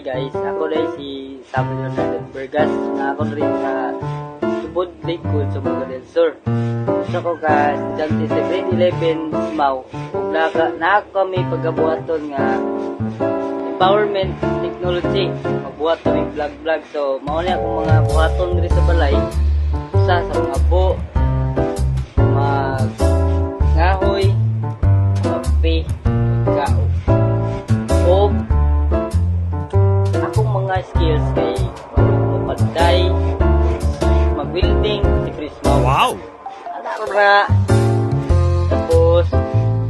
guys, ako dahil si Samuel Leonardo Bergas, na ako rin sa subod likod sa mga del Sur. So ko ka estudyante sa grade 11 SMAW, ug na kami pagabuhaton nga empowerment technology, magbuhat kami vlog. So mao ni akong mga buhaton diri sa balay, sa mga bo, ngahoy, kape, kao. O akong mga skills kay magpanday, mag-welding, si Chris Mau. Wow! Ala ko na. Tapos,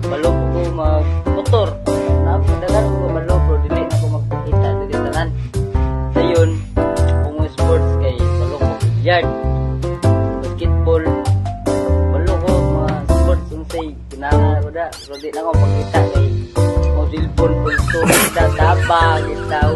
balog ko mag-motor. Nakapadagan ko balog ko, dili na ko magpakita, dili tanan. Dayon, kung sports kay balog ko billiard, basketball, balog ko mga sports yung say, kinanga ko da. So, di na ko magpakita kay Dilpon, pulso, kita, tabang, kita,